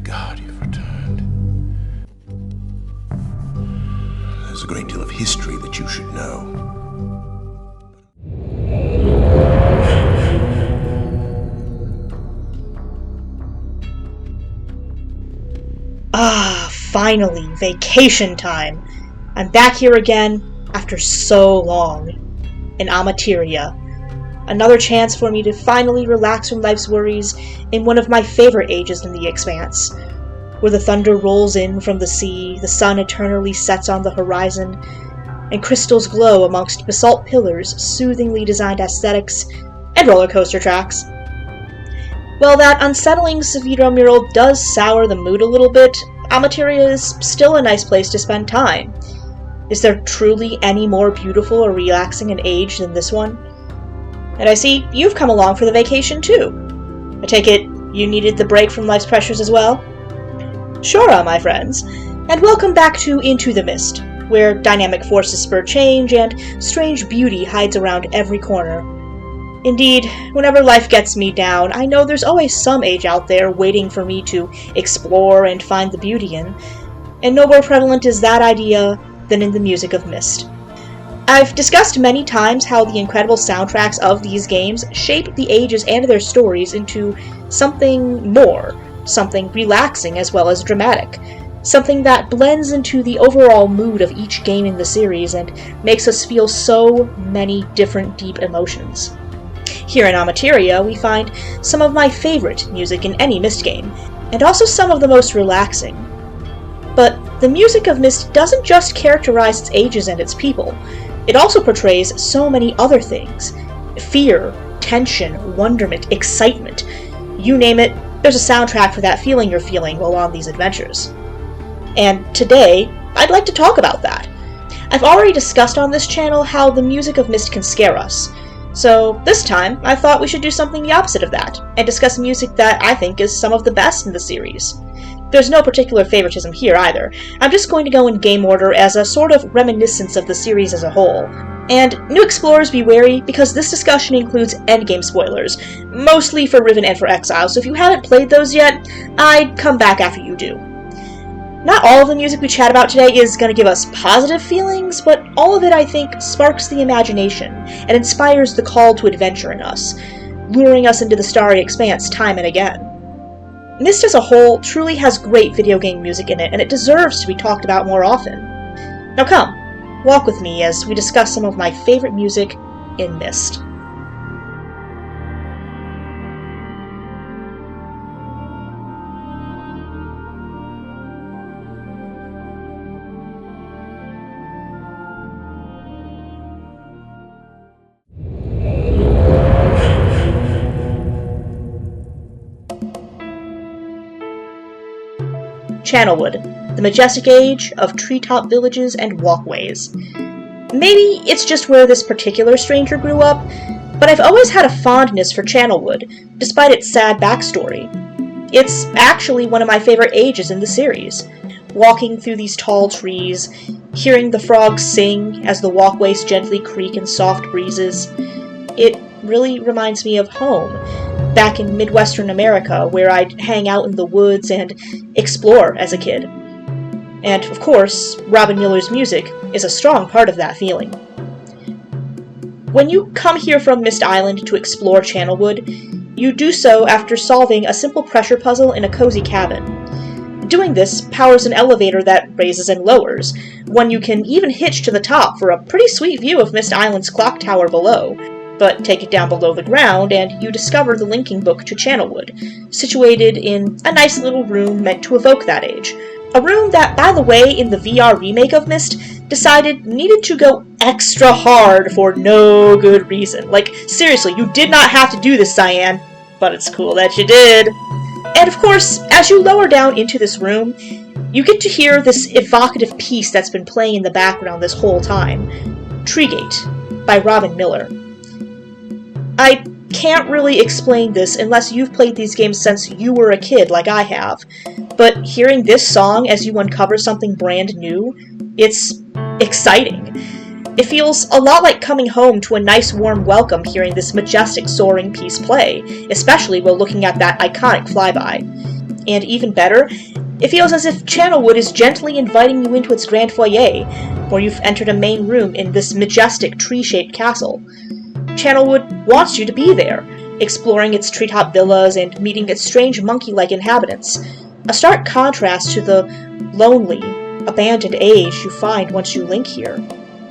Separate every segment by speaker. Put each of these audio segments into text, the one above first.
Speaker 1: God you've returned. There's a great deal of history that you should know.
Speaker 2: Ah, finally, vacation time. I'm back here again after so long. In Amateria. Another chance for me to finally relax from life's worries in one of my favorite ages in the Expanse, where the thunder rolls in from the sea, the sun eternally sets on the horizon, and crystals glow amongst basalt pillars, soothingly designed aesthetics, and roller coaster tracks. While that unsettling Severo mural does sour the mood a little bit, Amateria is still a nice place to spend time. Is there truly any more beautiful or relaxing an age than this one? And I see you've come along for the vacation too. I take it you needed the break from life's pressures as well? Sure, my friends, and welcome back to Into the Myst, where dynamic forces spur change and strange beauty hides around every corner. Indeed, whenever life gets me down, I know there's always some age out there waiting for me to explore and find the beauty in, and no more prevalent is that idea than in the music of Myst. I've discussed many times how the incredible soundtracks of these games shape the ages and their stories into something more, something relaxing as well as dramatic, something that blends into the overall mood of each game in the series and makes us feel so many different deep emotions. Here in Amateria, we find some of my favorite music in any Myst game, and also some of the most relaxing. But the music of Myst doesn't just characterize its ages and its people, it also portrays so many other things. Fear, tension, wonderment, excitement. You name it, there's a soundtrack for that feeling you're feeling while on these adventures. And today, I'd like to talk about that. I've already discussed on this channel how the music of Myst can scare us, so this time I thought we should do something the opposite of that, and discuss music that I think is some of the best in the series. There's no particular favoritism here either. I'm just going to go in game order as a sort of reminiscence of the series as a whole. And new explorers be wary, because this discussion includes endgame spoilers, mostly for Riven and for Exile, so if you haven't played those yet, I'd come back after you do. Not all of the music we chat about today is going to give us positive feelings, but all of it, I think, sparks the imagination and inspires the call to adventure in us, luring us into the Starry Expanse time and again. Myst as a whole truly has great video game music in it, and it deserves to be talked about more often. Now come, walk with me as we discuss some of my favorite music in Myst. Channelwood, the majestic age of treetop villages and walkways. Maybe it's just where this particular stranger grew up, but I've always had a fondness for Channelwood, despite its sad backstory. It's actually one of my favorite ages in the series. Walking through these tall trees, hearing the frogs sing as the walkways gently creak in soft breezes, it really reminds me of home, back in Midwestern America, where I'd hang out in the woods and explore as a kid. And, of course, Robyn Miller's music is a strong part of that feeling. When you come here from Myst Island to explore Channelwood, you do so after solving a simple pressure puzzle in a cozy cabin. Doing this powers an elevator that raises and lowers, one you can even hitch to the top for a pretty sweet view of Myst Island's clock tower below. But take it down below the ground, and you discover the linking book to Channelwood, situated in a nice little room meant to evoke that age. A room that, by the way, in the VR remake of Myst, decided needed to go extra hard for no good reason. Like, seriously, you did not have to do this, Cyan, but it's cool that you did. And of course, as you lower down into this room, you get to hear this evocative piece that's been playing in the background this whole time, Treegate, by Robyn Miller. I can't really explain this unless you've played these games since you were a kid like I have, but hearing this song as you uncover something brand new, it's exciting. It feels a lot like coming home to a nice warm welcome hearing this majestic soaring piece play, especially while looking at that iconic flyby. And even better, it feels as if Channelwood is gently inviting you into its grand foyer, where you've entered a main room in this majestic tree-shaped castle. Channelwood wants you to be there, exploring its treetop villas and meeting its strange monkey-like inhabitants, a stark contrast to the lonely, abandoned age you find once you link here.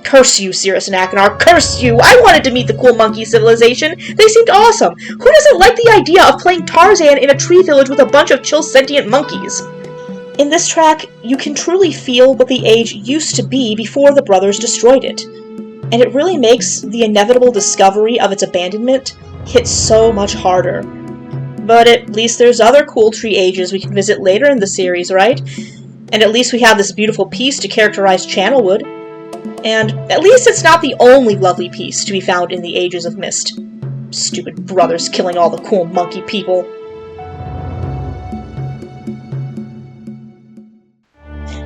Speaker 2: Curse you, Cirrus and Achenar, curse you! I wanted to meet the cool monkey civilization. They seemed awesome. Who doesn't like the idea of playing Tarzan in a tree village with a bunch of chill sentient monkeys? In this track, you can truly feel what the age used to be before the brothers destroyed it. And it really makes the inevitable discovery of its abandonment hit so much harder. But at least there's other cool tree ages we can visit later in the series, right? And at least we have this beautiful piece to characterize Channelwood. And at least it's not the only lovely piece to be found in the Ages of Myst. Stupid brothers killing all the cool monkey people.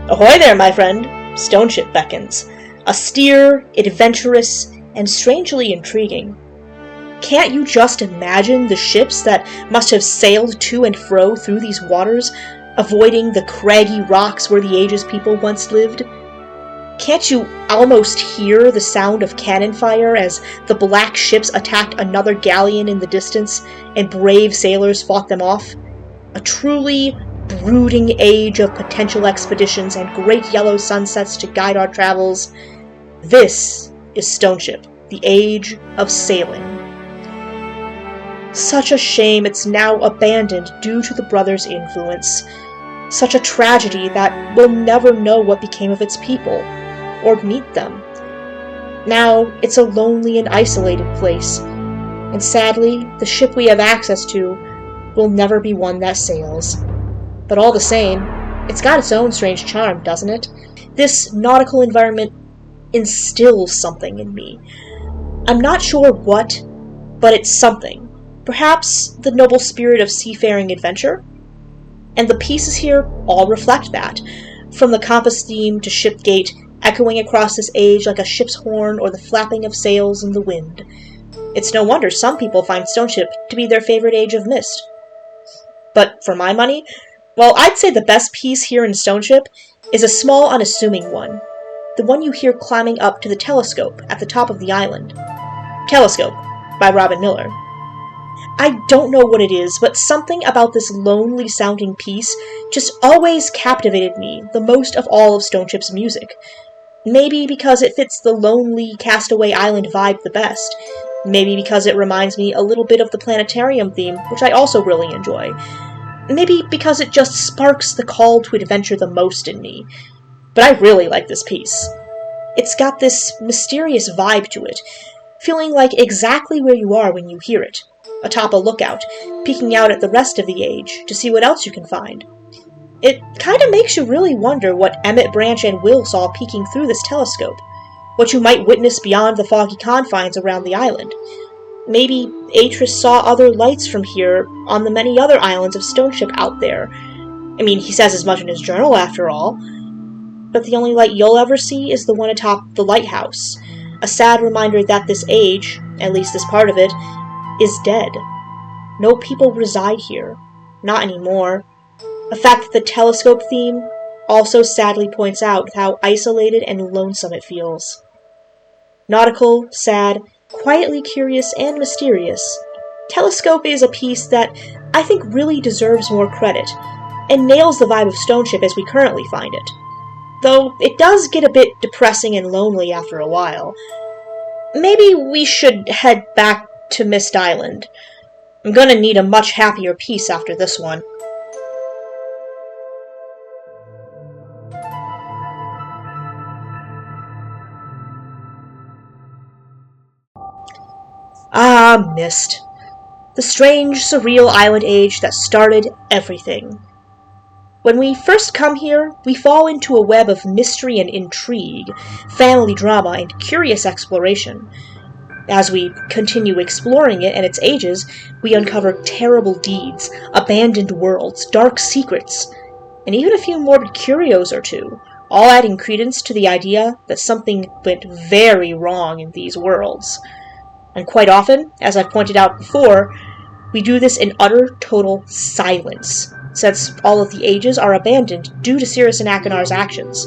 Speaker 2: Ahoy there, my friend! Stoneship beckons. Austere, adventurous, and strangely intriguing. Can't you just imagine the ships that must have sailed to and fro through these waters, avoiding the craggy rocks where the Ages people once lived? Can't you almost hear the sound of cannon fire as the black ships attacked another galleon in the distance and brave sailors fought them off? A truly brooding age of potential expeditions and great yellow sunsets to guide our travels. This is Stoneship, the age of sailing. Such a shame it's now abandoned due to the brothers' influence. Such a tragedy that we'll never know what became of its people, or meet them. Now, it's a lonely and isolated place, and sadly, the ship we have access to will never be one that sails. But all the same, it's got its own strange charm, doesn't it? This nautical environment instills something in me. I'm not sure what, but it's something. Perhaps the noble spirit of seafaring adventure? And the pieces here all reflect that, from the compass theme to ship gate, echoing across this age like a ship's horn or the flapping of sails in the wind. It's no wonder some people find Stoneship to be their favorite age of Myst. But for my money, well, I'd say the best piece here in Stoneship is a small, unassuming one. The one you hear climbing up to the telescope at the top of the island. Telescope, by Robyn Miller. I don't know what it is, but something about this lonely-sounding piece just always captivated me the most of all of Stoneship's music. Maybe because it fits the lonely, castaway island vibe the best. Maybe because it reminds me a little bit of the planetarium theme, which I also really enjoy. Maybe because it just sparks the call to adventure the most in me. But I really like this piece. It's got this mysterious vibe to it, feeling like exactly where you are when you hear it, atop a lookout, peeking out at the rest of the age to see what else you can find. It kinda makes you really wonder what Emmett, Branch, and Will saw peeking through this telescope, what you might witness beyond the foggy confines around the island. Maybe Atris saw other lights from here on the many other islands of Stoneship out there. I mean, he says as much in his journal, after all. But the only light you'll ever see is the one atop the lighthouse, a sad reminder that this age, at least this part of it, is dead. No people reside here. Not anymore. A fact that the telescope theme also sadly points out how isolated and lonesome it feels. Nautical, sad, quietly curious, and mysterious, Telescope is a piece that I think really deserves more credit, and nails the vibe of Stoneship as we currently find it. Though it does get a bit depressing and lonely after a while. Maybe we should head back to Myst Island. I'm gonna need a much happier piece after this one. Ah, Myst. The strange, surreal island age that started everything. When we first come here, we fall into a web of mystery and intrigue, family drama, and curious exploration. As we continue exploring it and its ages, we uncover terrible deeds, abandoned worlds, dark secrets, and even a few morbid curios or two, all adding credence to the idea that something went very wrong in these worlds. And quite often, as I've pointed out before, we do this in utter, total silence. since all of the ages are abandoned due to Cirrus and Akinar's actions.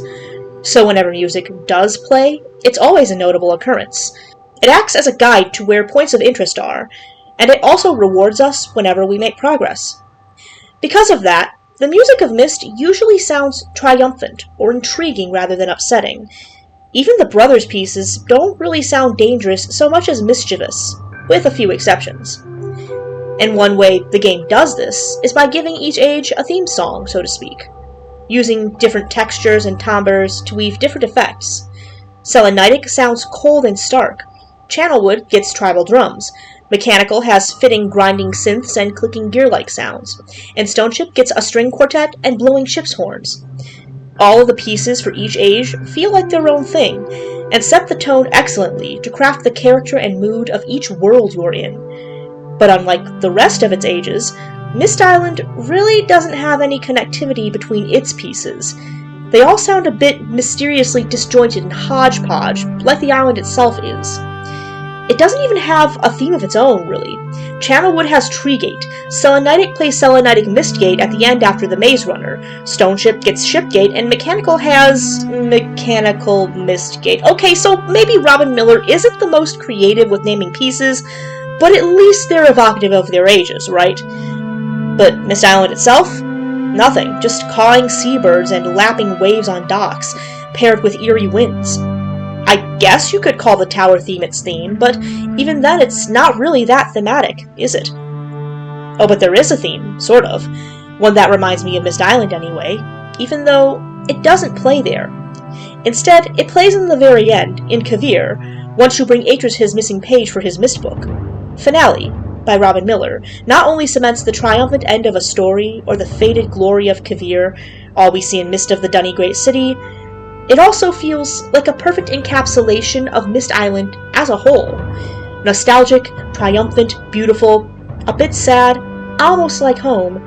Speaker 2: So whenever music does play, it's always a notable occurrence. It acts as a guide to where points of interest are, and it also rewards us whenever we make progress. Because of that, the music of Myst usually sounds triumphant or intriguing rather than upsetting. Even the brothers' pieces don't really sound dangerous so much as mischievous, with a few exceptions. And one way the game does this is by giving each age a theme song, so to speak, using different textures and timbres to weave different effects. Selenitic sounds cold and stark, Channelwood gets tribal drums, Mechanical has fitting grinding synths and clicking gear-like sounds, and Stoneship gets a string quartet and blowing ship's horns. All of the pieces for each age feel like their own thing, and set the tone excellently to craft the character and mood of each world you're in. But unlike the rest of its ages, Myst Island really doesn't have any connectivity between its pieces. They all sound a bit mysteriously disjointed and hodgepodge, like the island itself is. It doesn't even have a theme of its own, really. Channelwood has Treegate, Selenitic plays Selenitic Mistgate at the end after the Maze Runner, Stoneship gets Shipgate, and Mechanical has Mechanical Mistgate. Okay, so maybe Robyn Miller isn't the most creative with naming pieces, but at least they're evocative of their ages, right? But Myst Island itself? Nothing, just cawing seabirds and lapping waves on docks, paired with eerie winds. I guess you could call the tower theme its theme, but even then it's not really that thematic, is it? Oh, but there is a theme, sort of. One that reminds me of Myst Island anyway, even though it doesn't play there. Instead, it plays in the very end, in Kavir, once you bring Atris his missing page for his Myst book. Finale, by Robyn Miller, not only cements the triumphant end of a story, or the faded glory of Kavir, all we see in Myst of the Dunny Great City, it also feels like a perfect encapsulation of Myst Island as a whole. Nostalgic, triumphant, beautiful, a bit sad, almost like home,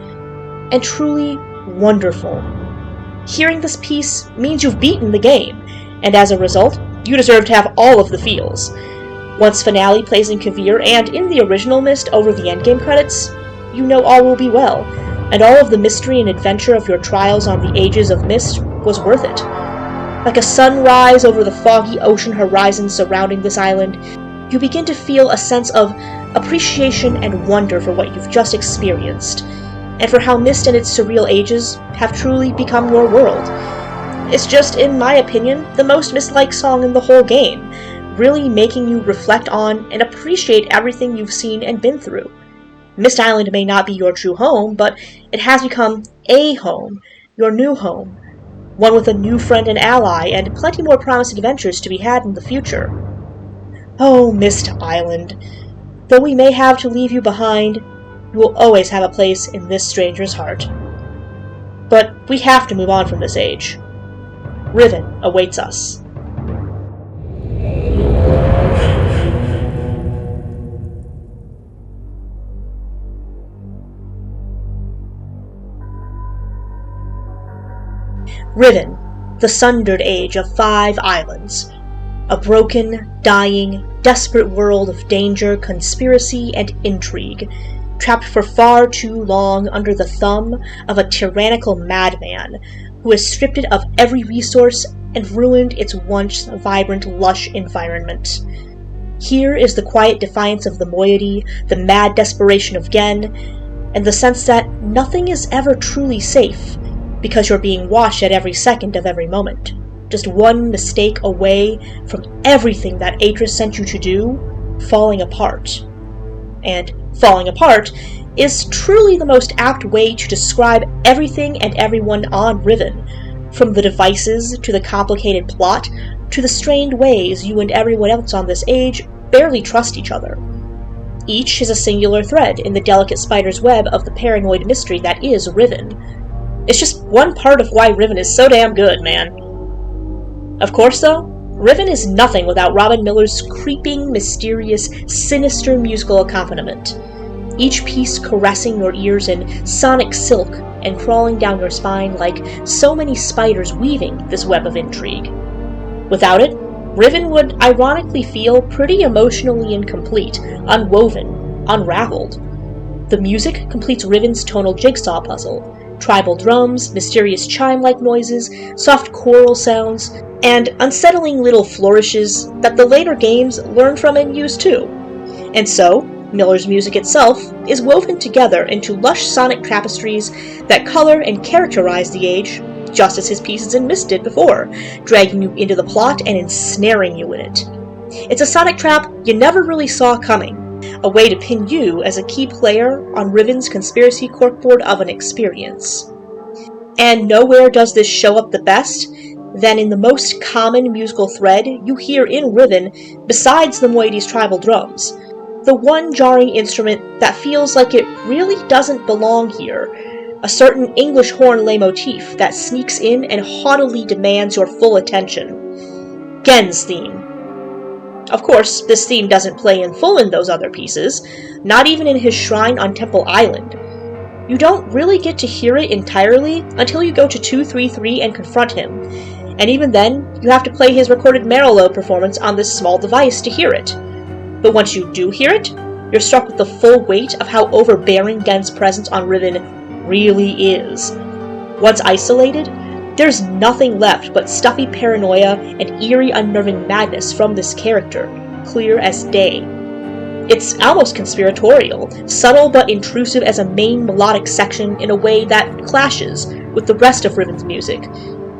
Speaker 2: and truly wonderful. Hearing this piece means you've beaten the game, and as a result, you deserve to have all of the feels. Once Finale plays in Kavir and in the original Myst over the endgame credits, you know all will be well, and all of the mystery and adventure of your trials on the ages of Myst was worth it. Like a sunrise over the foggy ocean horizon surrounding this island, you begin to feel a sense of appreciation and wonder for what you've just experienced, and for how Myst and its surreal ages have truly become your world. It's just, in my opinion, the most Myst-like song in the whole game, really making you reflect on and appreciate everything you've seen and been through. Myst Island may not be your true home, but it has become a home, your new home, one with a new friend and ally, and plenty more promised adventures to be had in the future. Oh, Myst Island. Though we may have to leave you behind, you will always have a place in this stranger's heart. But we have to move on from this age. Riven awaits us. Riven, the sundered age of 5 islands. A broken, dying, desperate world of danger, conspiracy, and intrigue, trapped for far too long under the thumb of a tyrannical madman who has stripped it of every resource and ruined its once vibrant, lush environment. Here is the quiet defiance of the moiety, the mad desperation of Gen, and the sense that nothing is ever truly safe, because you're being watched at every second of every moment, just one mistake away from everything that Atris sent you to do falling apart. And falling apart is truly the most apt way to describe everything and everyone on Riven, from the devices to the complicated plot to the strained ways you and everyone else on this age barely trust each other. Each is a singular thread in the delicate spider's web of the paranoid mystery that is Riven. It's just one part of why Riven is so damn good, man. Of course, though, Riven is nothing without Robyn Miller's creeping, mysterious, sinister musical accompaniment, each piece caressing your ears in sonic silk and crawling down your spine like so many spiders weaving this web of intrigue. Without it, Riven would ironically feel pretty emotionally incomplete, unwoven, unraveled. The music completes Riven's tonal jigsaw puzzle, Tribal drums, mysterious chime-like noises, soft choral sounds, and unsettling little flourishes that the later games learn from and use too. And so, Miller's music itself is woven together into lush sonic tapestries that color and characterize the age, just as his pieces in Myst did before, dragging you into the plot and ensnaring you in it. It's a sonic trap you never really saw coming, a way to pin you as a key player on Riven's conspiracy corkboard of an experience. And nowhere does this show up the best than in the most common musical thread you hear in Riven besides the moiety's tribal drums. The one jarring instrument that feels like it really doesn't belong here, a certain English horn leitmotif that sneaks in and haughtily demands your full attention. Gen's theme. Of course, this theme doesn't play in full in those other pieces, not even in his shrine on Temple Island. You don't really get to hear it entirely until you go to 233 and confront him, and even then, you have to play his recorded Marillo performance on this small device to hear it. But once you do hear it, you're struck with the full weight of how overbearing Gen's presence on Riven really is. Once isolated, there's nothing left but stuffy paranoia and eerie unnerving madness from this character, clear as day. It's almost conspiratorial, subtle but intrusive as a main melodic section in a way that clashes with the rest of Riven's music,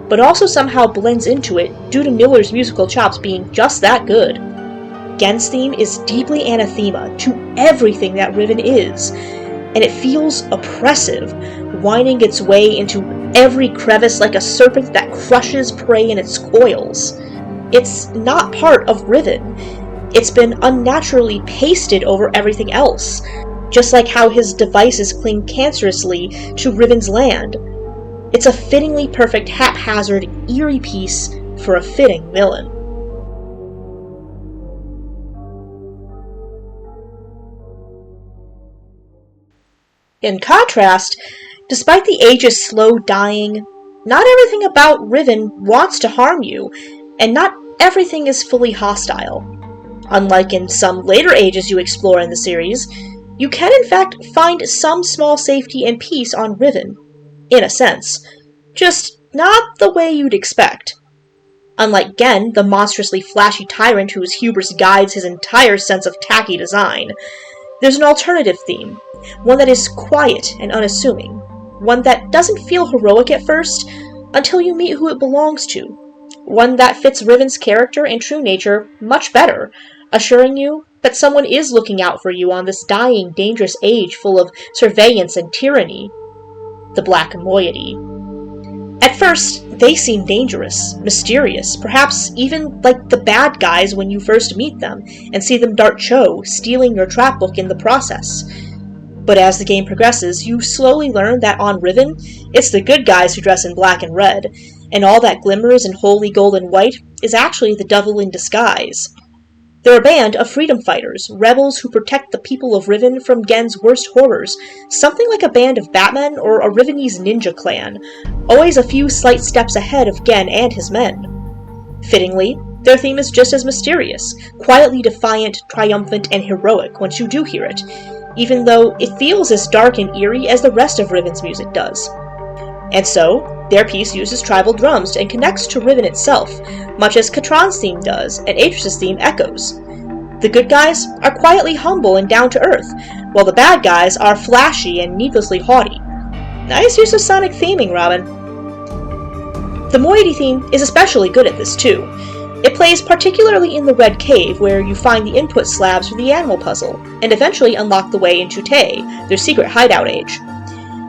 Speaker 2: but also somehow blends into it due to Miller's musical chops being just that good. Gen's theme is deeply anathema to everything that Riven is, and it feels oppressive, winding its way into every crevice like a serpent that crushes prey in its coils. It's not part of Riven. It's been unnaturally pasted over everything else, just like how his devices cling cancerously to Riven's land. It's a fittingly perfect, haphazard, eerie piece for a fitting villain. In contrast, despite the age's slow dying, not everything about Riven wants to harm you, and not everything is fully hostile. Unlike in some later ages you explore in the series, you can in fact find some small safety and peace on Riven, in a sense, just not the way you'd expect. Unlike Gen, the monstrously flashy tyrant whose hubris guides his entire sense of tacky design, there's an alternative theme, one that is quiet and unassuming, one that doesn't feel heroic at first until you meet who it belongs to, one that fits Riven's character and true nature much better, assuring you that someone is looking out for you on this dying, dangerous age full of surveillance and tyranny, the Black Moiety. At first, they seem dangerous, mysterious, perhaps even like the bad guys when you first meet them, and see them dart Cho, stealing your trap book in the process. But as the game progresses, you slowly learn that on Riven, it's the good guys who dress in black and red, and all that glimmers in holy gold and white is actually the devil in disguise. They're a band of freedom fighters, rebels who protect the people of Riven from Gen's worst horrors, something like a band of Batmen or a Rivenese ninja clan, always a few slight steps ahead of Gen and his men. Fittingly, their theme is just as mysterious, quietly defiant, triumphant, and heroic once you do hear it, even though it feels as dark and eerie as the rest of Riven's music does. And so, their piece uses tribal drums and connects to Riven itself, much as Katran's theme does, and Atris's theme echoes. The good guys are quietly humble and down-to-earth, while the bad guys are flashy and needlessly haughty. Nice use of sonic theming, Robyn. The moiety theme is especially good at this, too. It plays particularly in the Red Cave, where you find the input slabs for the animal puzzle, and eventually unlock the way into Tay, their secret hideout age.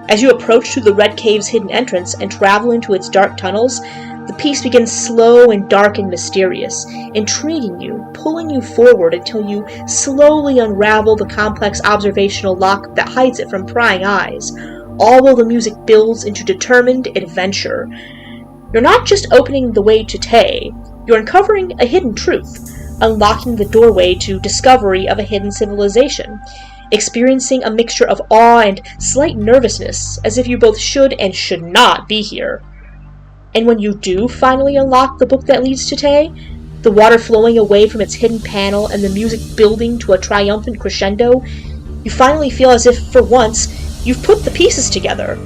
Speaker 2: As you approach through the Red Cave's hidden entrance and travel into its dark tunnels, the piece begins slow and dark and mysterious, intriguing you, pulling you forward until you slowly unravel the complex observational lock that hides it from prying eyes, all while the music builds into determined adventure. You're not just opening the way to Tay, you're uncovering a hidden truth, unlocking the doorway to discovery of a hidden civilization, experiencing a mixture of awe and slight nervousness, as if you both should and should not be here. And when you do finally unlock the book that leads to Tay, the water flowing away from its hidden panel and the music building to a triumphant crescendo, you finally feel as if, for once, you've put the pieces together.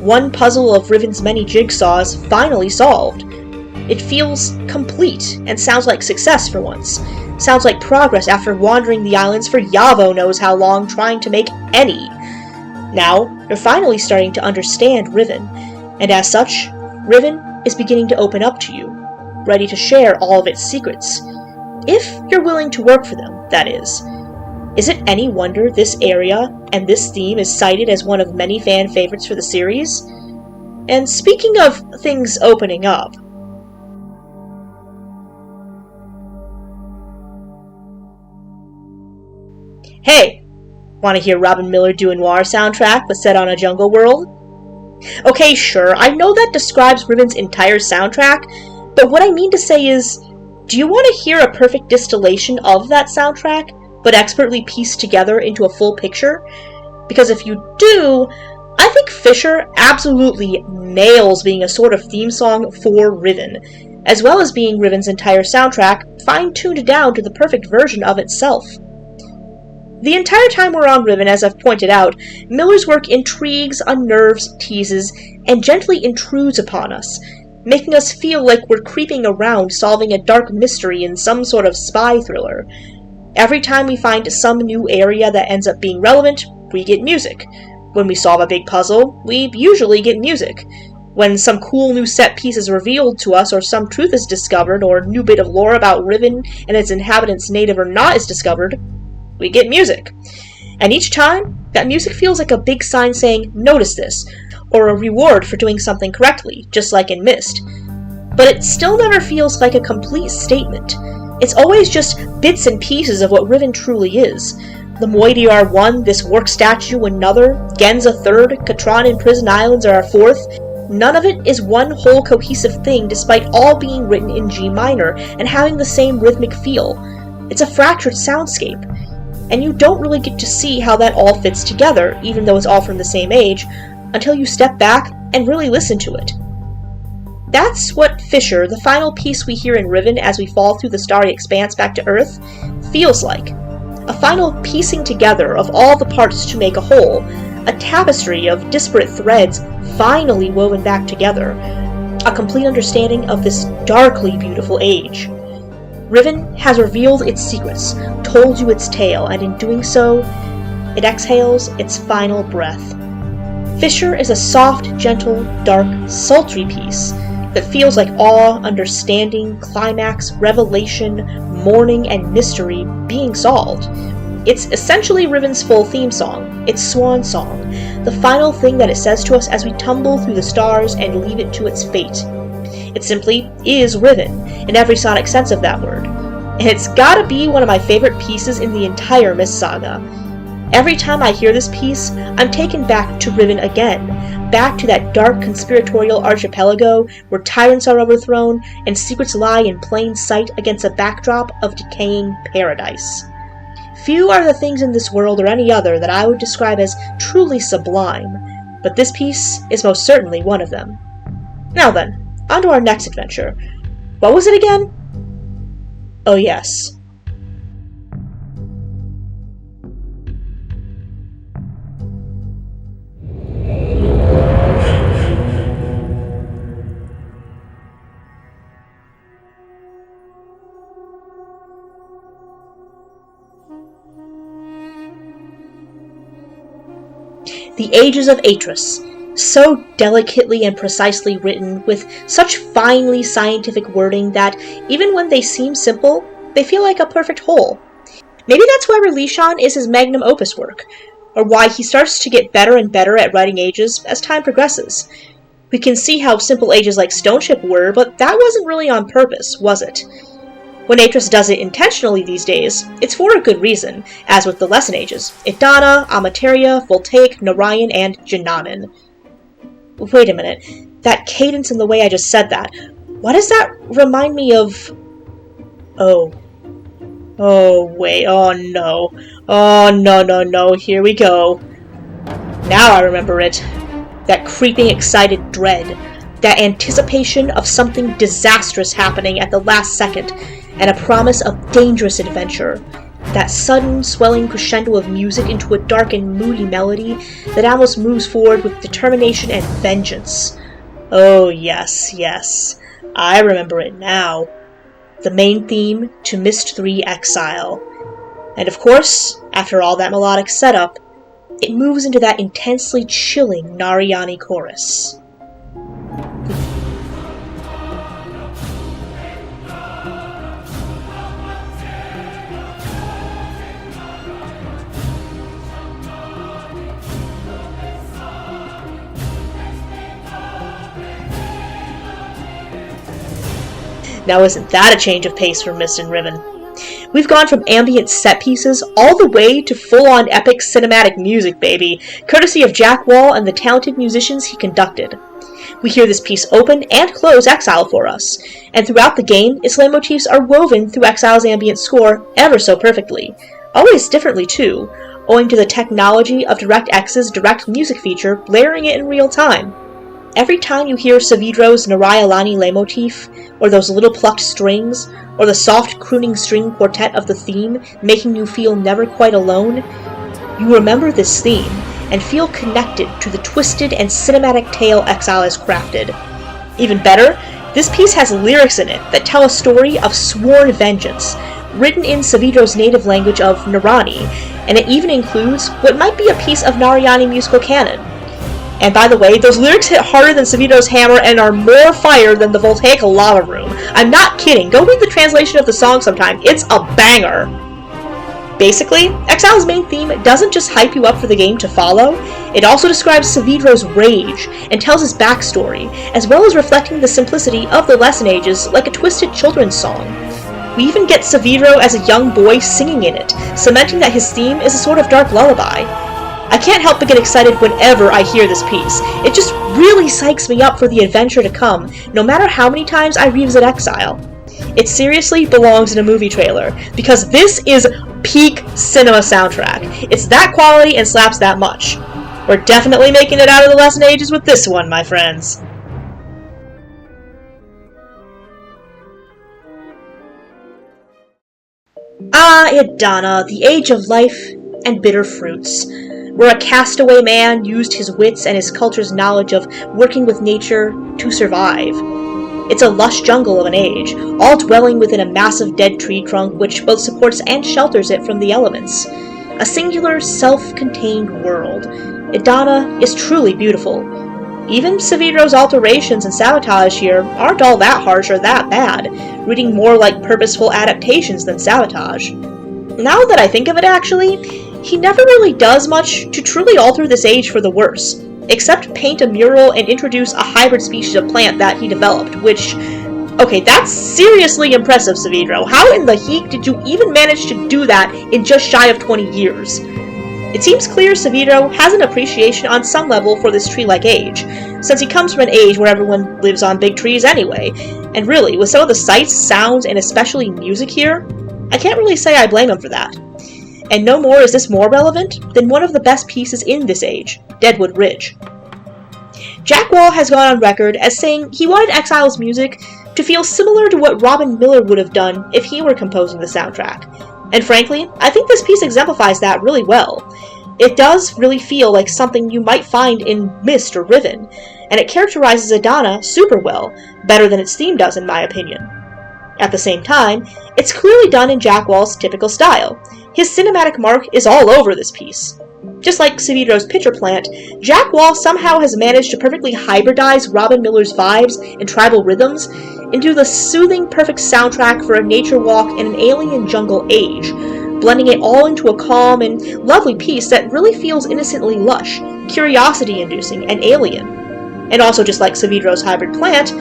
Speaker 2: one puzzle of Riven's many jigsaws finally solved. It feels complete and sounds like success for once. Sounds like progress after wandering the islands for Yahvo knows how long trying to make any. Now, you're finally starting to understand Riven, and as such, Riven is beginning to open up to you, ready to share all of its secrets. If you're willing to work for them, that is. Is it any wonder this area and this theme is cited as one of many fan favorites for the series? And speaking of things opening up, hey, want to hear Robyn Miller do a noir soundtrack but set on a jungle world? Okay, sure, I know that describes Riven's entire soundtrack, but what I mean to say is, do you want to hear a perfect distillation of that soundtrack, but expertly pieced together into a full picture? Because if you do, I think Fisher absolutely nails being a sort of theme song for Riven, as well as being Riven's entire soundtrack fine-tuned down to the perfect version of itself. The entire time we're on Riven, as I've pointed out, Miller's work intrigues, unnerves, teases, and gently intrudes upon us, making us feel like we're creeping around solving a dark mystery in some sort of spy thriller. Every time we find some new area that ends up being relevant, we get music. When we solve a big puzzle, we usually get music. When some cool new set piece is revealed to us, or some truth is discovered, or a new bit of lore about Riven and its inhabitants, native or not, is discovered, we get music. And each time, that music feels like a big sign saying, notice this, or a reward for doing something correctly, just like in Myst. But it still never feels like a complete statement. It's always just bits and pieces of what Riven truly is. The Moiety are one, this work statue another, Gen's a third, Katran and Prison Islands are a fourth. None of it is one whole cohesive thing despite all being written in G minor and having the same rhythmic feel. It's a fractured soundscape. And you don't really get to see how that all fits together, even though it's all from the same age, until you step back and really listen to it. That's what Fisher, the final piece we hear in Riven as we fall through the Starry Expanse back to Earth, feels like. A final piecing together of all the parts to make a whole, a tapestry of disparate threads finally woven back together, a complete understanding of this darkly beautiful age. Riven has revealed its secrets, told you its tale, and in doing so, it exhales its final breath. Fisher is a soft, gentle, dark, sultry piece that feels like awe, understanding, climax, revelation, mourning, and mystery being solved. It's essentially Riven's full theme song, its swan song, the final thing that it says to us as we tumble through the stars and leave it to its fate. It simply is Riven, in every sonic sense of that word. And it's gotta be one of my favorite pieces in the entire Myst Saga. Every time I hear this piece, I'm taken back to Riven again, back to that dark conspiratorial archipelago where tyrants are overthrown and secrets lie in plain sight against a backdrop of decaying paradise. Few are the things in this world or any other that I would describe as truly sublime, but this piece is most certainly one of them. Now then, on to our next adventure. What was it again? Oh yes. The Ages of Atris, so delicately and precisely written, with such finely scientific wording that, even when they seem simple, they feel like a perfect whole. Maybe that's why Relishon is his magnum opus work, or why he starts to get better and better at writing ages as time progresses. We can see how simple ages like Stoneship were, but that wasn't really on purpose, was it? When Atris does it intentionally these days, it's for a good reason, as with the lesson ages, Idana, Amateria, Voltaic, Narayan, and Jananan. Wait a minute, that cadence in the way I just said that, why does that remind me of... Oh, wait, oh no, here we go. Now I remember it. That creeping, excited dread, that anticipation of something disastrous happening at the last second, and a promise of dangerous adventure. that sudden, swelling crescendo of music into a dark and moody melody that almost moves forward with determination and vengeance. Oh yes, yes, I remember it now. The main theme to Myst 3 Exile. And of course, after all that melodic setup, it moves into that intensely chilling Narayani chorus. Now isn't that a change of pace for Myst and Riven? We've gone from ambient set pieces all the way to full-on epic cinematic music, baby, courtesy of Jack Wall and the talented musicians he conducted. We hear this piece open and close Exile for us, and throughout the game, its leitmotifs are woven through Exile's ambient score ever so perfectly, always differently too, owing to the technology of DirectX's direct music feature layering it in real time. Every time you hear Savidro's Narayalani leitmotif, or those little plucked strings, or the soft crooning string quartet of the theme making you feel never quite alone, you remember this theme and feel connected to the twisted and cinematic tale Exile has crafted. Even better, this piece has lyrics in it that tell a story of sworn vengeance, written in Savidro's native language of Narani, and it even includes what might be a piece of Narayani musical canon. And by the way, those lyrics hit harder than Savidro's hammer and are more fire than the voltaic lava room. I'm not kidding, go read the translation of the song sometime, it's a banger! Basically, Exile's main theme doesn't just hype you up for the game to follow, it also describes Savidro's rage and tells his backstory, as well as reflecting the simplicity of the Lesson Ages like a twisted children's song. We even get Savidro as a young boy singing in it, cementing that his theme is a sort of dark lullaby. I can't help but get excited whenever I hear this piece. It just really psychs me up for the adventure to come, no matter how many times I revisit Exile. It seriously belongs in a movie trailer, because this is peak cinema soundtrack. It's that quality and slaps that much. We're definitely making it out of the Lesson Ages with this one, my friends. Ah, Idana, the Age of Life and Bitter Fruits, where a castaway man used his wits and his culture's knowledge of working with nature to survive. It's a lush jungle of an age, all dwelling within a massive dead tree trunk which both supports and shelters it from the elements. A singular, self-contained world. Idana is truly beautiful. Even Savidro's alterations and sabotage here aren't all that harsh or that bad, reading more like purposeful adaptations than sabotage. Now that I think of it actually, he never really does much to truly alter this age for the worse, except paint a mural and introduce a hybrid species of plant that he developed, which... Okay, that's seriously impressive, Savidro. How in the heck did you even manage to do that in just shy of 20 years? It seems clear Savidro has an appreciation on some level for this tree-like age, since he comes from an age where everyone lives on big trees anyway, and really, with some of the sights, sounds, and especially music here, I can't really say I blame him for that. And no more is this more relevant than one of the best pieces in this age, Deadwood Ridge. Jack Wall has gone on record as saying he wanted Exile's music to feel similar to what Robyn Miller would have done if he were composing the soundtrack. And frankly, I think this piece exemplifies that really well. It does really feel like something you might find in Myst or Riven, and it characterizes Idana super well, better than its theme does in my opinion. At the same time, it's clearly done in Jack Wall's typical style. His cinematic mark is all over this piece. Just like Savidro's pitcher plant, Jack Wall somehow has managed to perfectly hybridize Robyn Miller's vibes and tribal rhythms into the soothing, perfect soundtrack for a nature walk in an alien jungle age, blending it all into a calm and lovely piece that really feels innocently lush, curiosity-inducing, and alien. And also just like Savidro's hybrid plant,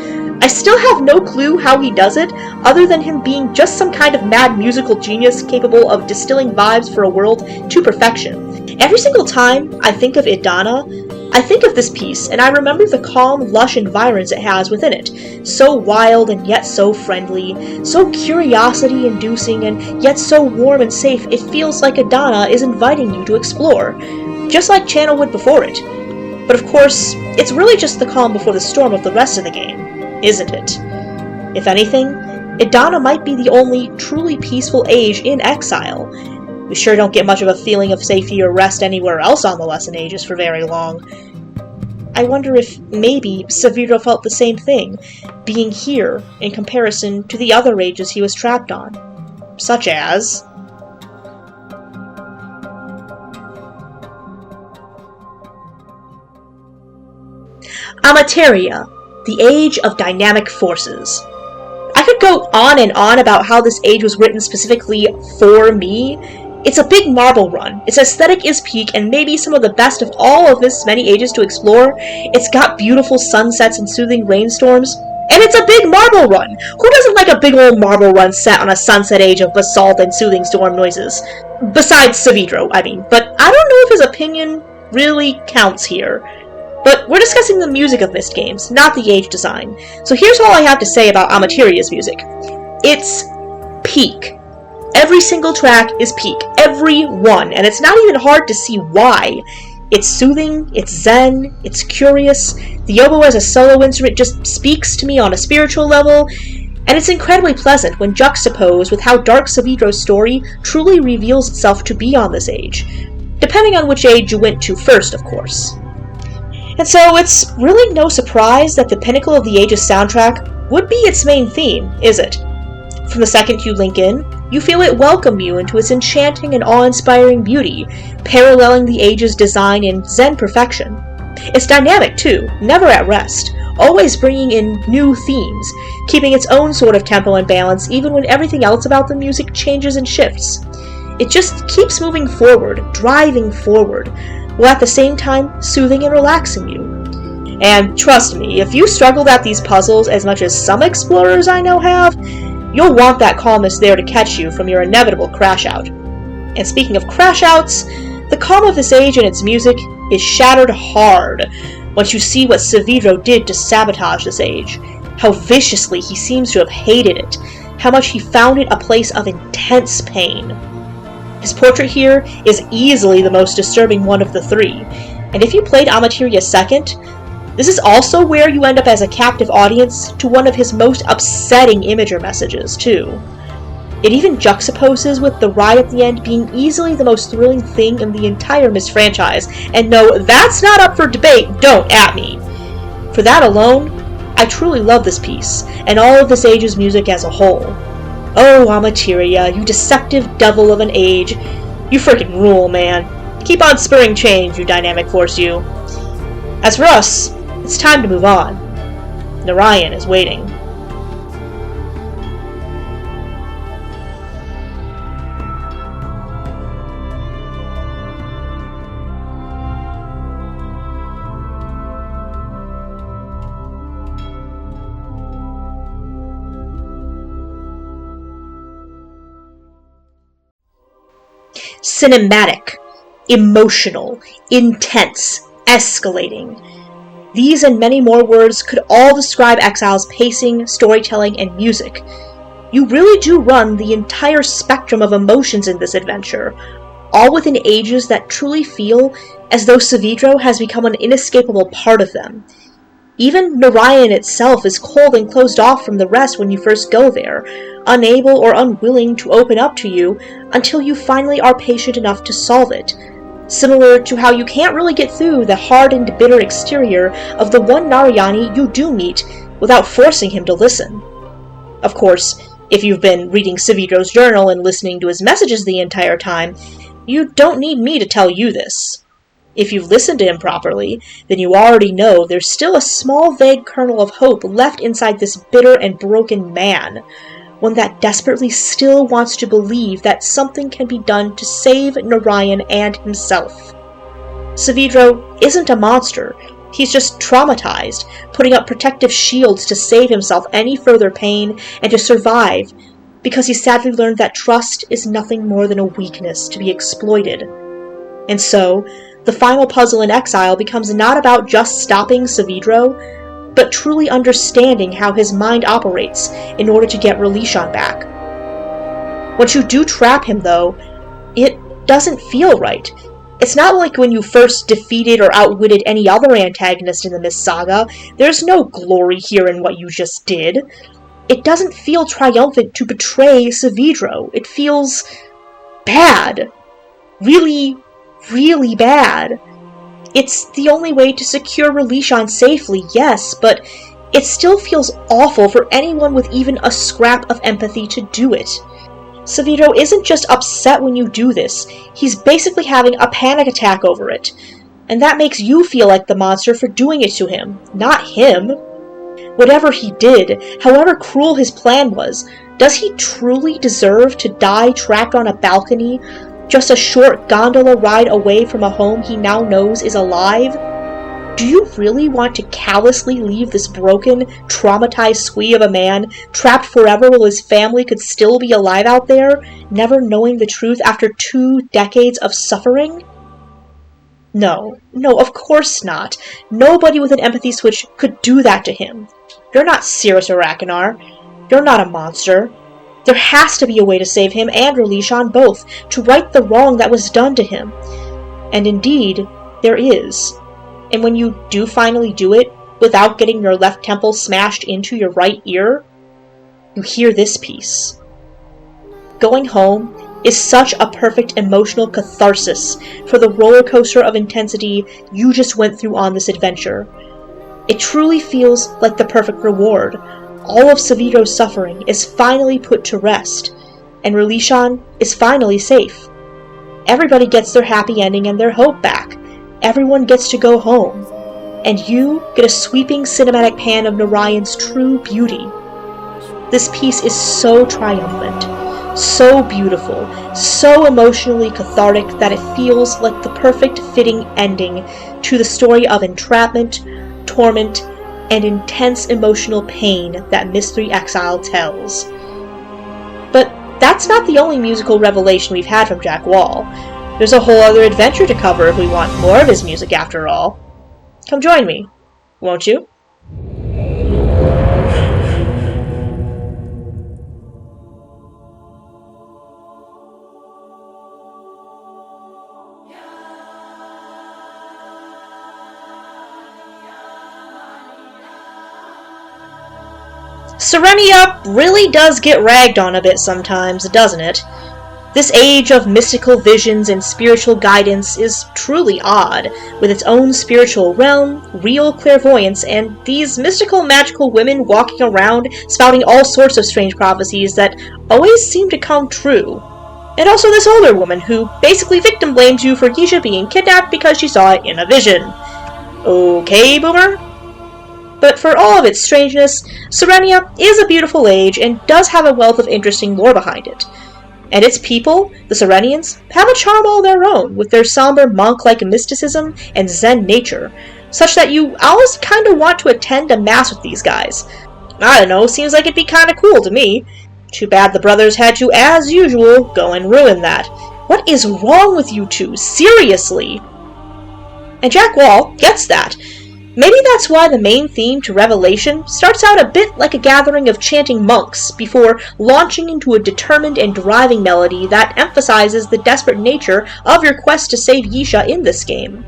Speaker 2: I still have no clue how he does it, other than him being just some kind of mad musical genius capable of distilling vibes for a world to perfection. Every single time I think of Idana, I think of this piece, and I remember the calm, lush environs it has within it. So wild and yet so friendly, so curiosity-inducing and yet so warm and safe, it feels like Idana is inviting you to explore, just like Channelwood before it. But of course, it's really just the calm before the storm of the rest of the game, isn't it? If anything, Idana might be the only truly peaceful age in Exile, We sure don't get much of a feeling of safety or rest anywhere else on the Lesson Ages for very long. I wonder if maybe Savidro felt the same thing, being here in comparison to the other ages he was trapped on. Such as... Amateria, the Age of Dynamic Forces. I could go on and on about how this age was written specifically for me. It's a big marble run. Its aesthetic is peak and maybe some of the best of all of this many ages to explore. It's got beautiful sunsets and soothing rainstorms. And it's a big marble run! Who doesn't like a big old marble run set on a sunset age of basalt and soothing storm noises? Besides Savidro, I mean. But I don't know if his opinion really counts here. But we're discussing the music of Myst games, not the age design. So here's all I have to say about Amateria's music. It's peak. Every single track is peak. Every one. And it's not even hard to see why. It's soothing, it's zen, it's curious. The Yahvo as a solo instrument just speaks to me on a spiritual level. And it's incredibly pleasant when juxtaposed with how dark Savidro's story truly reveals itself to be on this age. Depending on which age you went to first, of course. And so it's really no surprise that the pinnacle of the Ages soundtrack would be its main theme, is it? From the second you link in, you feel it welcome you into its enchanting and awe-inspiring beauty, paralleling the Ages' design in zen perfection. It's dynamic too, never at rest, always bringing in new themes, keeping its own sort of tempo and balance even when everything else about the music changes and shifts. It just keeps moving forward, driving forward, while at the same time soothing and relaxing you. And trust me, if you struggled at these puzzles as much as some explorers I know have, you'll want that calmness there to catch you from your inevitable crash out. And speaking of crash outs, the calm of this age and its music is shattered hard once you see what Savidro did to sabotage this age, how viciously he seems to have hated it, how much he found it a place of intense pain. His portrait here is easily the most disturbing one of the three, and if you played Amateria second, this is also where you end up as a captive audience to one of his most upsetting imager messages, too. It even juxtaposes with the ride at the end being easily the most thrilling thing in the entire Myst franchise, and no, that's not up for debate, don't at me. For that alone, I truly love this piece, and all of this age's music as a whole. Oh, Amateria, you deceptive devil of an age. You freaking rule, man. Keep on spurring change, you dynamic force, you. As for us, it's time to move on. Narayan is waiting. Cinematic, emotional, intense, escalating. These and many more words could all describe Exile's pacing, storytelling, and music. You really do run the entire spectrum of emotions in this adventure, all within ages that truly feel as though Savidro has become an inescapable part of them. Even Narayan itself is cold and closed off from the rest when you first go there, unable or unwilling to open up to you until you finally are patient enough to solve it, similar to how you can't really get through the hard and bitter exterior of the one Narayani you do meet without forcing him to listen. Of course, if you've been reading Savidro's journal and listening to his messages the entire time, you don't need me to tell you this. If you've listened to him properly, then you already know there's still a small vague kernel of hope left inside this bitter and broken man, one that desperately still wants to believe that something can be done to save Narayan and himself. Savidro isn't a monster, he's just traumatized, putting up protective shields to save himself any further pain and to survive, because he sadly learned that trust is nothing more than a weakness to be exploited. And so, the final puzzle in Exile becomes not about just stopping Savidro, but truly understanding how his mind operates in order to get Relishan back. Once you do trap him, though, it doesn't feel right. It's not like when you first defeated or outwitted any other antagonist in the Myst Saga. There's no glory here in what you just did. It doesn't feel triumphant to betray Savidro. It feels bad. really, really bad. It's the only way to secure Relishan safely, yes, but it still feels awful for anyone with even a scrap of empathy to do it. Severo isn't just upset when you do this, he's basically having a panic attack over it. And that makes you feel like the monster for doing it to him, not him. Whatever he did, however cruel his plan was, does he truly deserve to die trapped on a balcony, just a short gondola ride away from a home he now knows is alive? Do you really want to callously leave this broken, traumatized squee of a man trapped forever while his family could still be alive out there, never knowing the truth after 2 decades of suffering? No, of course not. Nobody with an empathy switch could do that to him. You're not Cirrus or Rakenar. You're not a monster. There has to be a way to save him and Relishan both, to right the wrong that was done to him. And indeed, there is. And when you do finally do it, without getting your left temple smashed into your right ear, you hear this piece. Going home is such a perfect emotional catharsis for the roller coaster of intensity you just went through on this adventure. It truly feels like the perfect reward. All of Severo's suffering is finally put to rest, and Relishan is finally safe. Everybody gets their happy ending and their hope back. Everyone gets to go home. And you get a sweeping cinematic pan of Narayan's true beauty. This piece is so triumphant, so beautiful, so emotionally cathartic that it feels like the perfect fitting ending to the story of entrapment, torment, and intense emotional pain that Myst Exile tells. But that's not the only musical revelation we've had from Jack Wall. There's a whole other adventure to cover if we want more of his music after all. Come join me, won't you? Serenia really does get ragged on a bit sometimes, doesn't it? This age of mystical visions and spiritual guidance is truly odd, with its own spiritual realm, real clairvoyance, and these mystical magical women walking around spouting all sorts of strange prophecies that always seem to come true. And also this older woman who basically victim blames you for Yisha being kidnapped because she saw it in a vision. Okay, Boomer? But for all of its strangeness, Serenia is a beautiful age and does have a wealth of interesting lore behind it. And its people, the Serenians, have a charm all their own, with their somber monk-like mysticism and Zen nature, such that you always kinda want to attend a mass with these guys. I don't know, seems like it'd be kinda cool to me. Too bad the brothers had to, as usual, go and ruin that. What is wrong with you two? Seriously? And Jack Wall gets that. Maybe that's why the main theme to Revelation starts out a bit like a gathering of chanting monks before launching into a determined and driving melody that emphasizes the desperate nature of your quest to save Yisha in this game.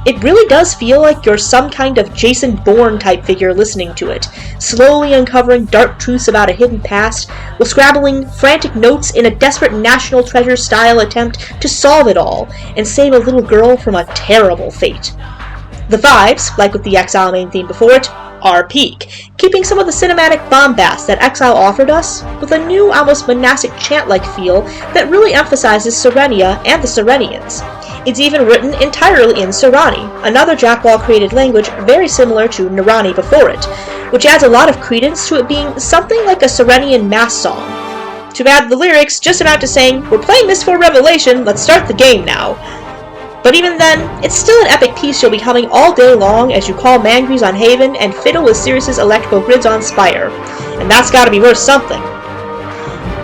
Speaker 2: It really does feel like you're some kind of Jason Bourne type figure listening to it, slowly uncovering dark truths about a hidden past, while scrabbling frantic notes in a desperate National Treasure style attempt to solve it all, and save a little girl from a terrible fate. The vibes, like with the Exile main theme before it, are peak, keeping some of the cinematic bombast that Exile offered us, with a new, almost monastic chant-like feel that really emphasizes Serenia and the Serenians. It's even written entirely in Serani, another Jack Wall-created language very similar to Narani before it, which adds a lot of credence to it being something like a Serenian mass song. Too bad the lyrics just amount to saying, "We're playing this for Revelation, let's start the game now." But even then, it's still an epic piece you'll be humming all day long as you call Mangries on Haven and fiddle with Sirius's electrical grids on Spire. And that's gotta be worth something.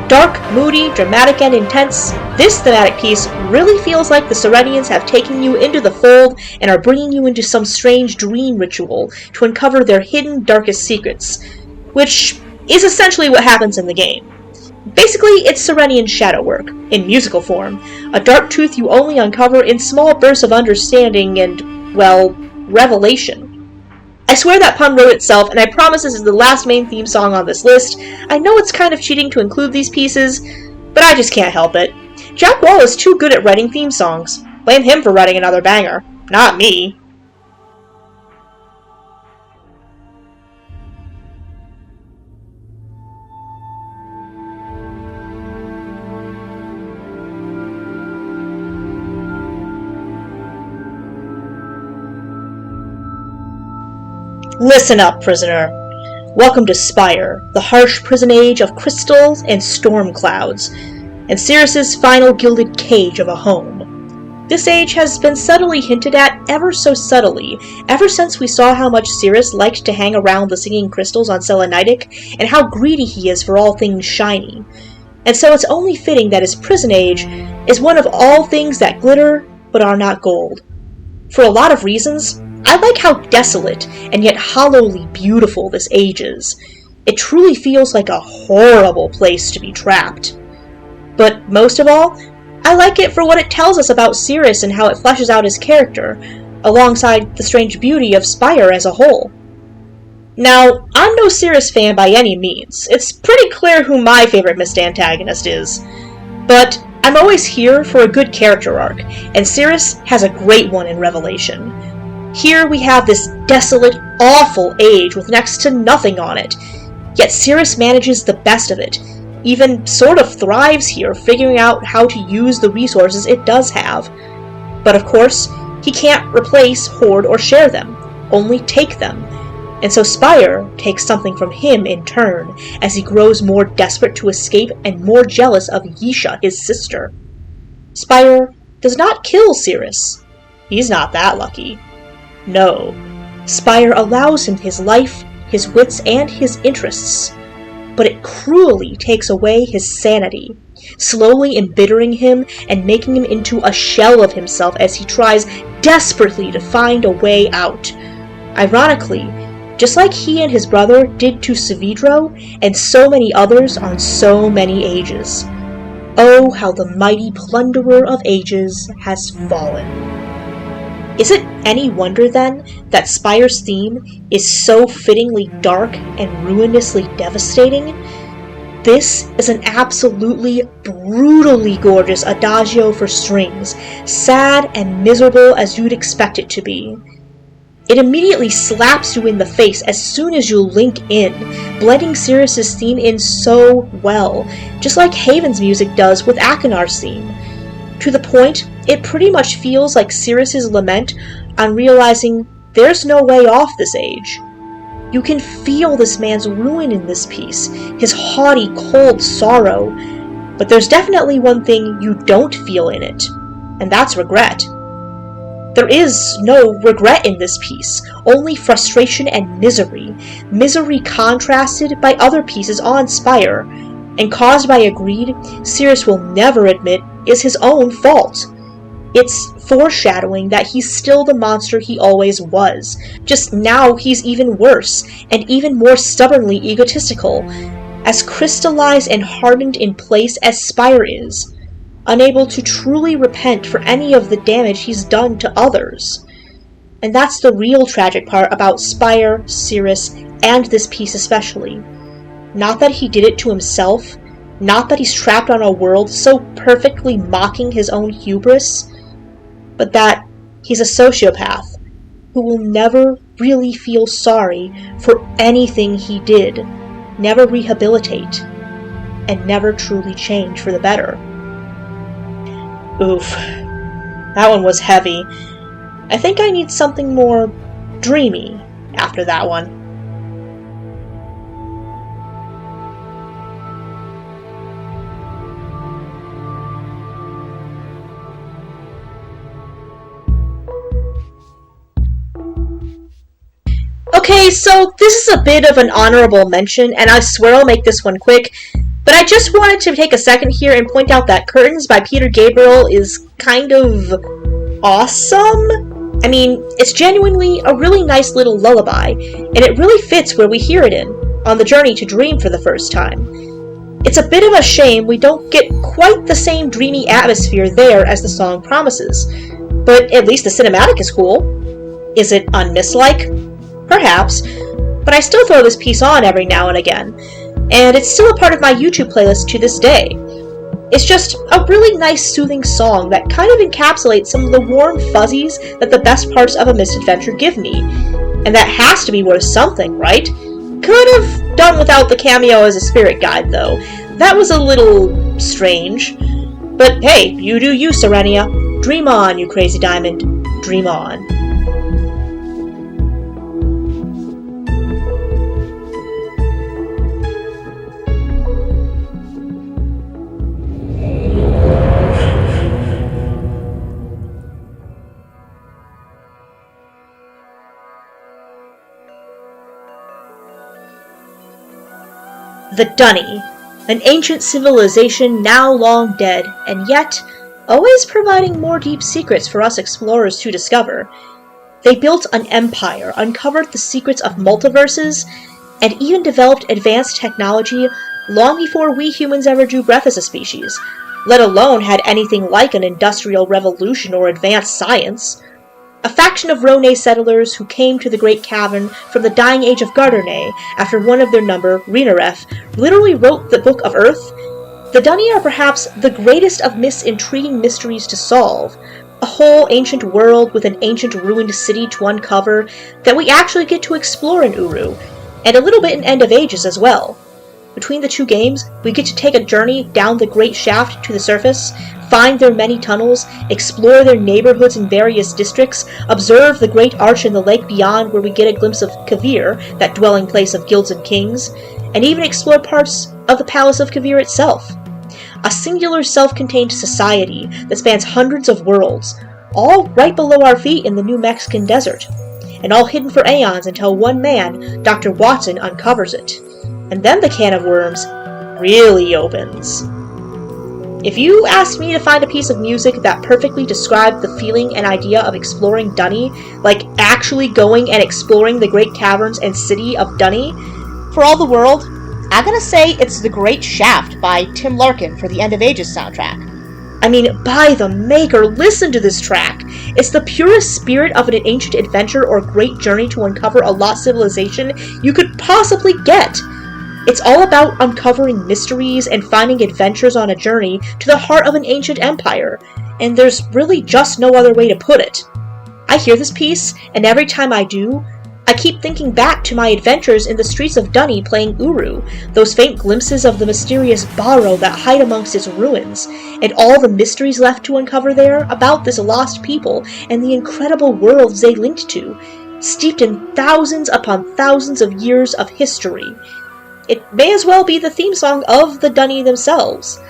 Speaker 2: Dark, moody, dramatic, and intense, this thematic piece really feels like the Serenians have taken you into the fold and are bringing you into some strange dream ritual to uncover their hidden darkest secrets, which is essentially what happens in the game. Basically, it's Serenian shadow work, in musical form, a dark truth you only uncover in small bursts of understanding and, well, revelation. I swear that pun wrote itself, and I promise this is the last main theme song on this list. I know it's kind of cheating to include these pieces, but I just can't help it. Jack Wall is too good at writing theme songs. Blame him for writing another banger, not me. Listen up, prisoner. Welcome to Spire, the harsh prison age of crystals and storm clouds, and Sirius's final gilded cage of a home. This age has been subtly hinted at ever so subtly, ever since we saw how much Sirius liked to hang around the singing crystals on Selenitic, and how greedy he is for all things shiny. And so it's only fitting that his prison age is one of all things that glitter but are not gold. For a lot of reasons, I like how desolate and yet hollowly beautiful this age is. It truly feels like a horrible place to be trapped. But most of all, I like it for what it tells us about Sirius and how it fleshes out his character, alongside the strange beauty of Spire as a whole. Now, I'm no Sirius fan by any means. It's pretty clear who my favorite Myst antagonist is. But I'm always here for a good character arc, and Sirius has a great one in Revelation. Here we have this desolate, awful age with next to nothing on it, yet Sirius manages the best of it, even sort of thrives here, figuring out how to use the resources it does have. But of course, he can't replace, hoard, or share them, only take them, and so Spire takes something from him in turn, as he grows more desperate to escape and more jealous of Yisha, his sister. Spire does not kill Sirius. He's not that lucky. No, Spire allows him his life, his wits, and his interests, but it cruelly takes away his sanity, slowly embittering him and making him into a shell of himself as he tries desperately to find a way out. Ironically, just like he and his brother did to Saavedro and so many others on so many ages. Oh, how the mighty plunderer of ages has fallen. Is it any wonder, then, that Spire's theme is so fittingly dark and ruinously devastating? This is an absolutely brutally gorgeous adagio for strings, sad and miserable as you'd expect it to be. It immediately slaps you in the face as soon as you link in, blending Sirius's theme in so well, just like Haven's music does with Akinar's theme. To the point, it pretty much feels like Sirius's lament on realizing there's no way off this age. You can feel this man's ruin in this piece, his haughty, cold sorrow, but there's definitely one thing you don't feel in it, and that's regret. There is no regret in this piece, only frustration and misery. Misery contrasted by other pieces on Spire, and caused by a greed Sirius will never admit is his own fault. It's foreshadowing that he's still the monster he always was, just now he's even worse, and even more stubbornly egotistical, as crystallized and hardened in place as Spire is, unable to truly repent for any of the damage he's done to others. And that's the real tragic part about Spire, Sirius, and this piece especially. Not that he did it to himself, not that he's trapped on a world so perfectly mocking his own hubris, but that he's a sociopath who will never really feel sorry for anything he did, never rehabilitate, and never truly change for the better. Oof, that one was heavy. I think I need something more dreamy after that one. Okay, so this is a bit of an honorable mention, and I swear I'll make this one quick, but I just wanted to take a second here and point out that Curtains by Peter Gabriel is kind of awesome. I mean, it's genuinely a really nice little lullaby, and it really fits where we hear it in, on the journey to dream for the first time. It's a bit of a shame we don't get quite the same dreamy atmosphere there as the song promises, but at least the cinematic is cool. Is it un-Myst-like? Perhaps, but I still throw this piece on every now and again, and it's still a part of my YouTube playlist to this day. It's just a really nice, soothing song that kind of encapsulates some of the warm fuzzies that the best parts of a Myst adventure give me. And that has to be worth something, right? Could have done without the cameo as a spirit guide, though. That was a little strange. But hey, you do you, Serenia. Dream on, you crazy diamond. Dream on. The Dunny, an ancient civilization now long dead, and yet always providing more deep secrets for us explorers to discover. They built an empire, uncovered the secrets of multiverses, and even developed advanced technology long before we humans ever drew breath as a species, let alone had anything like an industrial revolution or advanced science. A faction of Rhone settlers who came to the Great Cavern from the dying age of Garderne after one of their number, Rhinaref, literally wrote the Book of Earth. The Dunny are perhaps the greatest of Myst's intriguing mysteries to solve, a whole ancient world with an ancient ruined city to uncover that we actually get to explore in Uru, and a little bit in End of Ages as well. Between the two games, we get to take a journey down the Great Shaft to the surface, find their many tunnels, explore their neighborhoods in various districts, observe the Great Arch in the lake beyond where we get a glimpse of Kavir, that dwelling place of guilds and kings, and even explore parts of the Palace of Kavir itself. A singular self-contained society that spans hundreds of worlds, all right below our feet in the New Mexican desert, and all hidden for aeons until one man, Dr. Watson, uncovers it. And then the can of worms really opens. If you asked me to find a piece of music that perfectly described the feeling and idea of exploring Dunny, like actually going and exploring the great caverns and city of Dunny, for all the world, I'm gonna say it's The Great Shaft by Tim Larkin for the End of Ages soundtrack. I mean, by the maker, listen to this track! It's the purest spirit of an ancient adventure or great journey to uncover a lost civilization you could possibly get. It's all about uncovering mysteries and finding adventures on a journey to the heart of an ancient empire, and there's really just no other way to put it. I hear this piece, and every time I do, I keep thinking back to my adventures in the streets of Dunny playing Uru, those faint glimpses of the mysterious Barrow that hide amongst its ruins, and all the mysteries left to uncover there about this lost people and the incredible worlds they linked to, steeped in thousands upon thousands of years of history. It may as well be the theme song of the Dunny themselves.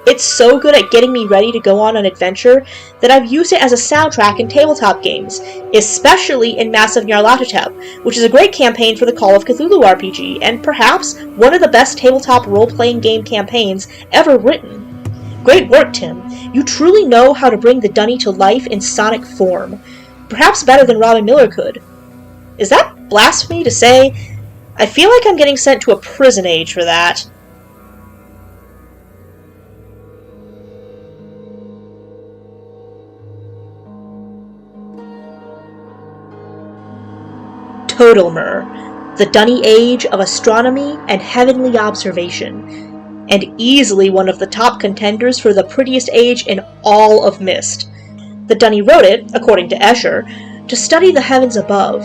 Speaker 2: It's so good at getting me ready to go on an adventure that I've used it as a soundtrack in tabletop games, especially in Massive Nyarlathotep, which is a great campaign for the Call of Cthulhu RPG, and perhaps one of the best tabletop role-playing game campaigns ever written. Great work, Tim. You truly know how to bring the Dunny to life in sonic form. Perhaps better than Robyn Miller could. Is that blasphemy to say? I feel like I'm getting sent to a prison age for that. Totalmer, the Dunny age of astronomy and heavenly observation, and easily one of the top contenders for the prettiest age in all of Myst. The Dunny wrote it, according to Escher, to study the heavens above,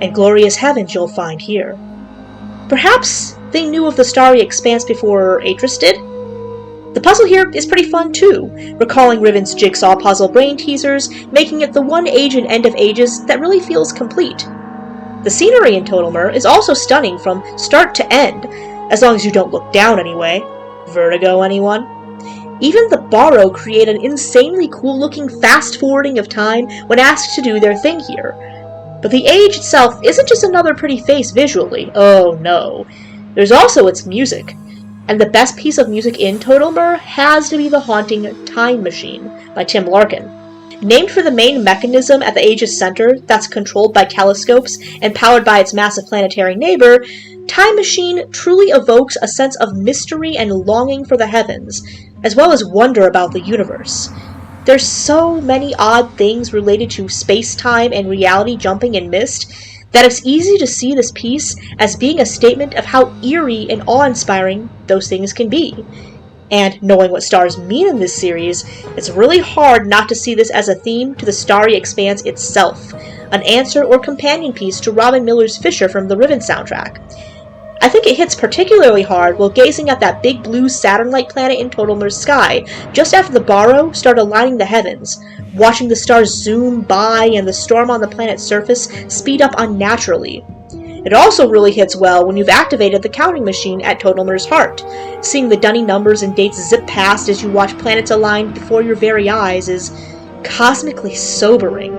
Speaker 2: and glorious heavens you'll find here. Perhaps they knew of the Starry Expanse before Atris did? The puzzle here is pretty fun too, recalling Riven's jigsaw puzzle brain teasers, making it the one age in End of Ages that really feels complete. The scenery in Totalmer is also stunning from start to end, as long as you don't look down anyway. Vertigo, anyone? Even the Barrow create an insanely cool-looking fast-forwarding of time when asked to do their thing here. But the age itself isn't just another pretty face visually, oh no. There's also its music. And the best piece of music in Totalmer has to be the haunting Time Machine by Tim Larkin. Named for the main mechanism at the Aegis Center that's controlled by telescopes and powered by its massive planetary neighbor, Time Machine truly evokes a sense of mystery and longing for the heavens, as well as wonder about the universe. There's so many odd things related to space-time and reality jumping in Myst that it's easy to see this piece as being a statement of how eerie and awe-inspiring those things can be. And knowing what stars mean in this series, it's really hard not to see this as a theme to the Starry Expanse itself, an answer or companion piece to Robyn Miller's Fisher from the Riven soundtrack. I think it hits particularly hard while gazing at that big blue Saturn-like planet in Total Myst sky, just after the Barrow start aligning the heavens, watching the stars zoom by and the storm on the planet's surface speed up unnaturally. It also really hits well when you've activated the counting machine at Total Myr's heart. Seeing the dunny numbers and dates zip past as you watch planets align before your very eyes is cosmically sobering.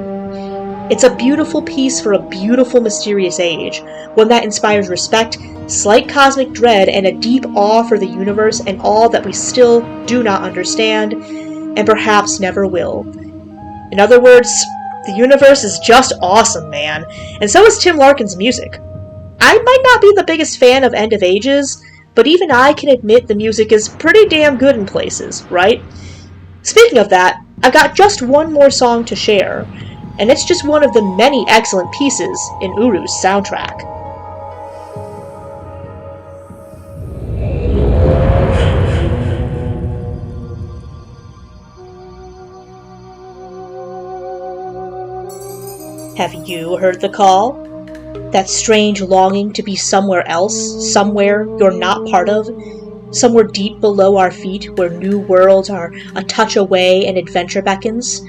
Speaker 2: It's a beautiful piece for a beautiful, mysterious age, one that inspires respect, slight cosmic dread, and a deep awe for the universe and all that we still do not understand, and perhaps never will. In other words, the universe is just awesome, man, and so is Tim Larkin's music. I might not be the biggest fan of End of Ages, but even I can admit the music is pretty damn good in places, right? Speaking of that, I've got just one more song to share, and it's just one of the many excellent pieces in Uru's soundtrack. Have you heard the call? That strange longing to be somewhere else, somewhere you're not part of, somewhere deep below our feet where new worlds are a touch away and adventure beckons?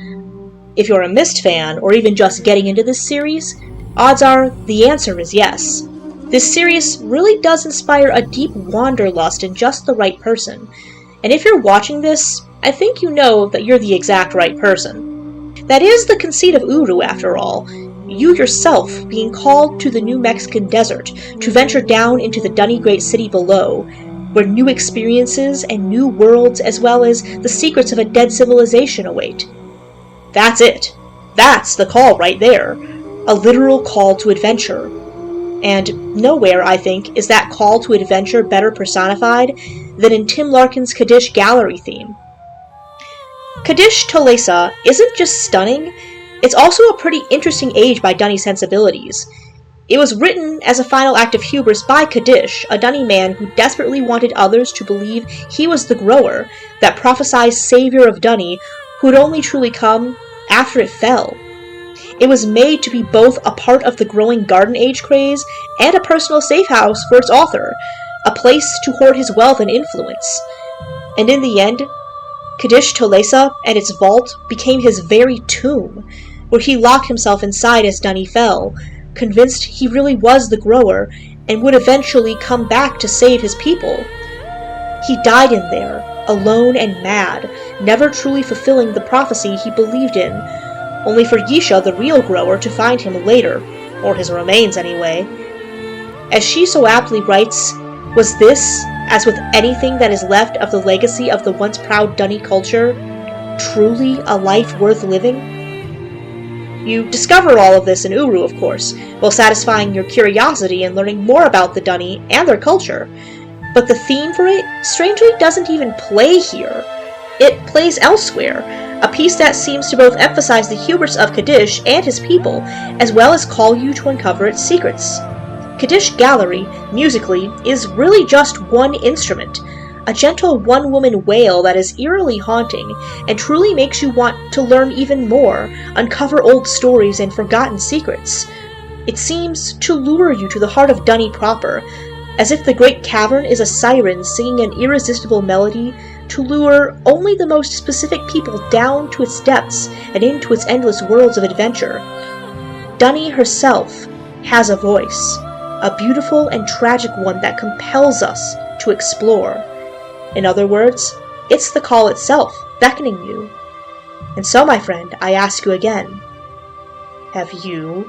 Speaker 2: If you're a Myst fan, or even just getting into this series, odds are the answer is yes. This series really does inspire a deep wanderlust in just the right person, and if you're watching this, I think you know that you're the exact right person. That is the conceit of Uru, after all. You yourself being called to the New Mexican desert to venture down into the dunny great city below, where new experiences and new worlds as well as the secrets of a dead civilization await. That's it. That's the call right there. A literal call to adventure. And nowhere, I think, is that call to adventure better personified than in Tim Larkin's Kaddish Gallery theme. Kaddish Tolesa isn't just stunning, it's also a pretty interesting age by dunny sensibilities. It was written as a final act of hubris by Kaddish, a dunny man who desperately wanted others to believe he was the grower, that prophesied savior of dunny who'd only truly come after it fell. It was made to be both a part of the growing Garden Age craze and a personal safe house for its author, a place to hoard his wealth and influence. And in the end, Kaddish Tolesa and its vault became his very tomb, where he locked himself inside as dunny fell, convinced he really was the grower and would eventually come back to save his people. He died in there, alone and mad, never truly fulfilling the prophecy he believed in, only for Yisha, the real grower, to find him later, or his remains anyway. As she so aptly writes, was this, as with anything that is left of the legacy of the once proud dunny culture, truly a life worth living? You discover all of this in Uru, of course, while satisfying your curiosity and learning more about the dunny and their culture. But the theme for it, strangely, doesn't even play here. It plays elsewhere, a piece that seems to both emphasize the hubris of Kaddish and his people, as well as call you to uncover its secrets. Kaddish Gallery, musically, is really just one instrument, a gentle one-woman wail that is eerily haunting, and truly makes you want to learn even more, uncover old stories and forgotten secrets. It seems to lure you to the heart of dunny proper, as if the great cavern is a siren singing an irresistible melody to lure only the most specific people down to its depths and into its endless worlds of adventure. Dunny herself has a voice, a beautiful and tragic one that compels us to explore. In other words, it's the call itself, beckoning you. And so, my friend, I ask you again, have you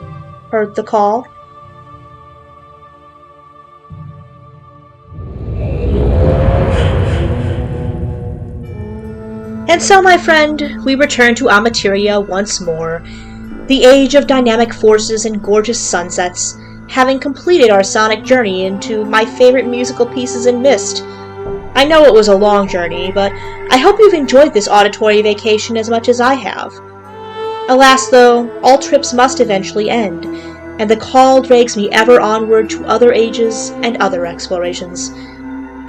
Speaker 2: heard the call? And so, my friend, we return to Amateria once more, the age of dynamic forces and gorgeous sunsets, having completed our sonic journey into my favorite musical pieces in Myst. I know it was a long journey, but I hope you've enjoyed this auditory vacation as much as I have. Alas, though, all trips must eventually end, and the call drags me ever onward to other ages and other explorations.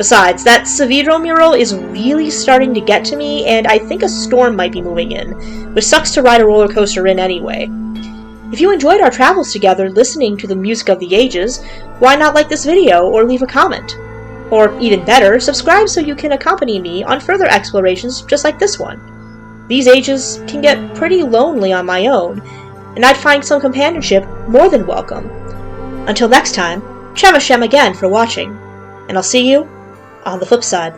Speaker 2: Besides, that Severo mural is really starting to get to me, and I think a storm might be moving in, which sucks to ride a roller coaster in anyway. If you enjoyed our travels together listening to the music of the ages, why not like this video or leave a comment? Or even better, subscribe so you can accompany me on further explorations just like this one. These ages can get pretty lonely on my own, and I'd find some companionship more than welcome. Until next time, Chema Shem again for watching, and I'll see you on the flip side.